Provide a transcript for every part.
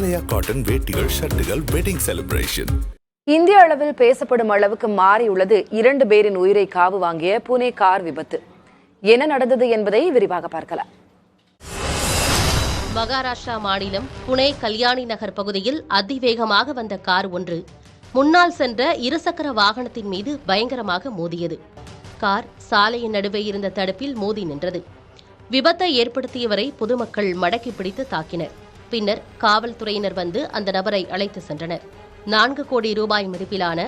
ஆலயா cotton வேட்டிகள், ஷர்ட்டுகள், wedding celebration. இந்திய அளவில் பேசப்படும் அளவுக்கு மாறியுள்ளது 2 பேரின் உயிரை காவு வாங்கிய புனே கார் விபத்து. என்ன நடந்தது என்பதை விரிவாக பார்க்கலாம். மகாராஷ்டிரா மாநிலம் புனே கல்யாணி நகர் பகுதியில் அதிவேகமாக வந்த கார் ஒன்று முன்னால் சென்ற இருசக்கர வாகனத்தின் மீது பயங்கரமாக மோதியது. கார் சாலையின் நடுவே இருந்த தடுப்பில் மோதி நின்றது. விபத்தை ஏற்படுத்தியவரை பொதுமக்கள் மடக்கி பிடித்து தாக்கினர். பின்னர் காவல்துறையினர் வந்து அந்த நபரை அழைத்து சென்றனர். 4 கோடி ரூபாய் மதிப்பிலான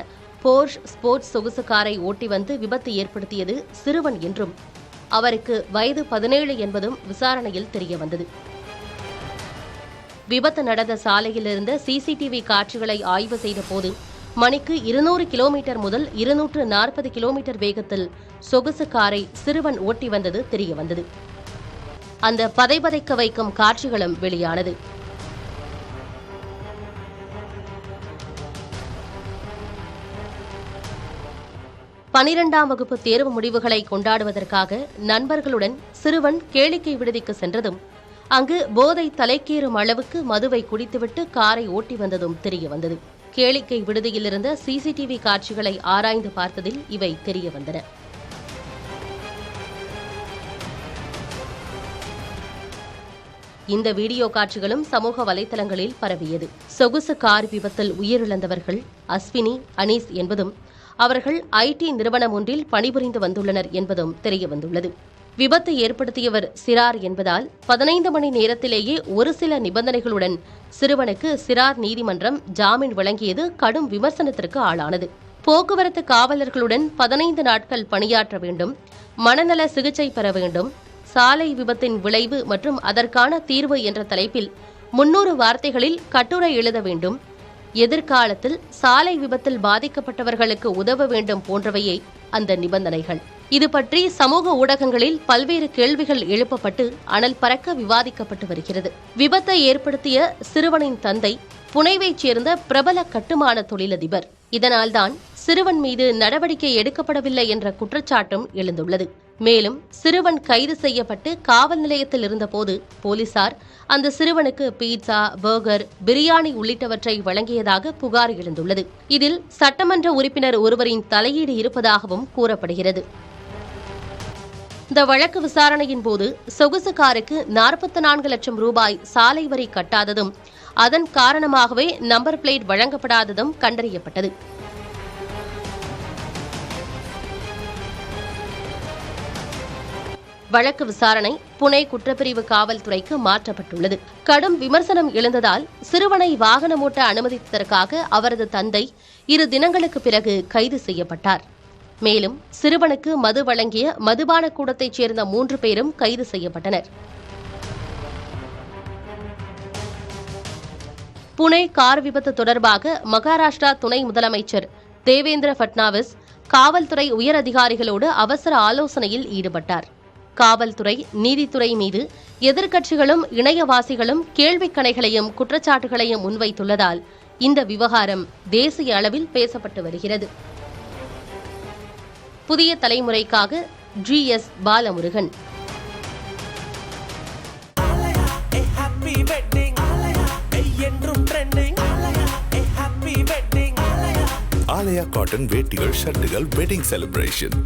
போர்ஷ் ஸ்போர்ட்ஸ் சொகுசு காரை ஓட்டி வந்து விபத்து ஏற்படுத்தியது சிறுவன் என்றும் அவருக்கு வயது 17 என்பதும் விசாரணையில் தெரியவந்தது. விபத்து நடந்த சாலையில் இருந்த சிசிடிவி காட்சிகளை ஆய்வு செய்த போது மணிக்கு 200 கிலோமீட்டர் முதல் 240 கிலோமீட்டர் வேகத்தில் சொகுசு காரை சிறுவன் ஓட்டி வந்தது தெரியவந்தது. அந்த பதைபதைக்க வைக்கும் காட்சிகளும் வெளியானது. பனிரெண்டாம் வகுப்பு தேர்வு முடிவுகளை கொண்டாடுவதற்காக நண்பர்களுடன் சிறுவன் கேளிக்கை விடுதிக்கு சென்றதும் அங்கு போதை தலைக்கேறும் அளவுக்கு மதுவை குடித்துவிட்டு காரை ஓட்டி வந்ததும் தெரியவந்தது. கேளிக்கை விடுதியில் இருந்த சிசிடிவி காட்சிகளை ஆராய்ந்து பார்த்ததில் இவை தெரியவந்தன. இந்த வீடியோ காட்சிகளும் சமூக வலைதளங்களில் பரவியது. சொகுசு கார் விபத்தில் உயிரிழந்தவர்கள் அஸ்வினி, அனீஸ் என்பதும் அவர்கள் ஐடி நிறுவனம் ஒன்றில் பணிபுரிந்து வந்துள்ளனர் என்பதும் தெரியவந்துள்ளது. விபத்து ஏற்படுத்தியவர் சிறார் என்பதால் 15 மணி நேரத்திலேயே ஒரு சில நிபந்தனைகளுடன் சிறுவனுக்கு சிறார் நீதிமன்றம் ஜாமீன் வழங்கியது கடும் விமர்சனத்திற்கு ஆளானது. போக்குவரத்து காவலர்களுடன் 15 நாட்கள் பணியாற்ற வேண்டும், மனநல சிகிச்சை பெற வேண்டும், சாலை விபத்தின் விளைவு மற்றும் அதற்கான தீர்வு என்ற தலைப்பில் 300 வார்த்தைகளில் கட்டுரை எழுத வேண்டும், எதிர்காலத்தில் சாலை விபத்தில் பாதிக்கப்பட்டவர்களுக்கு உதவ வேண்டும் போன்றவையே அந்த நிபந்தனைகள். இது பற்றி சமூக ஊடகங்களில் பல்வேறு கேள்விகள் எழுப்பப்பட்டு அனல் பறக்க விவாதிக்கப்பட்டு வருகிறது. விபத்தை ஏற்படுத்திய சிறுவனின் தந்தை புனேவைச் சேர்ந்த பிரபல கட்டுமான தொழிலதிபர். இதனால்தான் சிறுவன் மீது நடவடிக்கை எடுக்கப்படவில்லை என்ற குற்றச்சாட்டும் எழுந்துள்ளது. மேலும் சிறுவன் கைது செய்யப்பட்டு காவல் நிலையத்தில் இருந்தபோது போலீசார் அந்த சிறுவனுக்கு பீட்சா, பர்கர், பிரியாணி உள்ளிட்டவற்றை வழங்கியதாக புகார் எழுந்துள்ளது. இதில் சட்டமன்ற உறுப்பினர் ஒருவரின் தலையீடு இருப்பதாகவும் கூறப்படுகிறது. இந்த வழக்கு விசாரணையின் போது சொகுசு காருக்கு 44 லட்சம் ரூபாய் சாலை வரி கட்டாததும் அதன் காரணமாகவே நம்பர் பிளேட் வழங்கப்படாததும் கண்டறியப்பட்டது. வழக்கு விசாரணை புனே குற்றப்பிரிவு காவல்துறைக்கு மாற்றப்பட்டுள்ளது. கடும் விமர்சனம் எழுந்ததால் சிறுவனை வாகனம் ஓட்ட அனுமதித்ததற்காக அவரது தந்தை 2 தினங்களுக்கு பிறகு கைது செய்யப்பட்டார். மேலும் சிறுவனுக்கு மது வழங்கிய மதுபான கூடத்தைச் சேர்ந்த 3 பேரும் கைது செய்யப்பட்டனர். புனே கார் விபத்து தொடர்பாக மகாராஷ்டிரா துணை முதலமைச்சர் தேவேந்திர பட்னாவிஸ் காவல்துறை உயர் அதிகாரிகளோடு அவசர ஆலோசனையில் ஈடுபட்டார். காவல்துறை, நீதித்துறை மீது எதிர்க்கட்சிகளும் இணையவாசிகளும் கேள்விக் கணைகளையும் குற்றச்சாட்டுகளையும் முன்வைத்துள்ளதால் இந்த விவகாரம் தேசிய அளவில் பேசப்பட்டு வருகிறது. புதிய தலைமுறைக்காக GS பாலமுருகன். ஆலயா காட்டன் வேட்டிகள், ஷர்ட்டுகள், வெட்டிங் செலிப்ரேஷன்.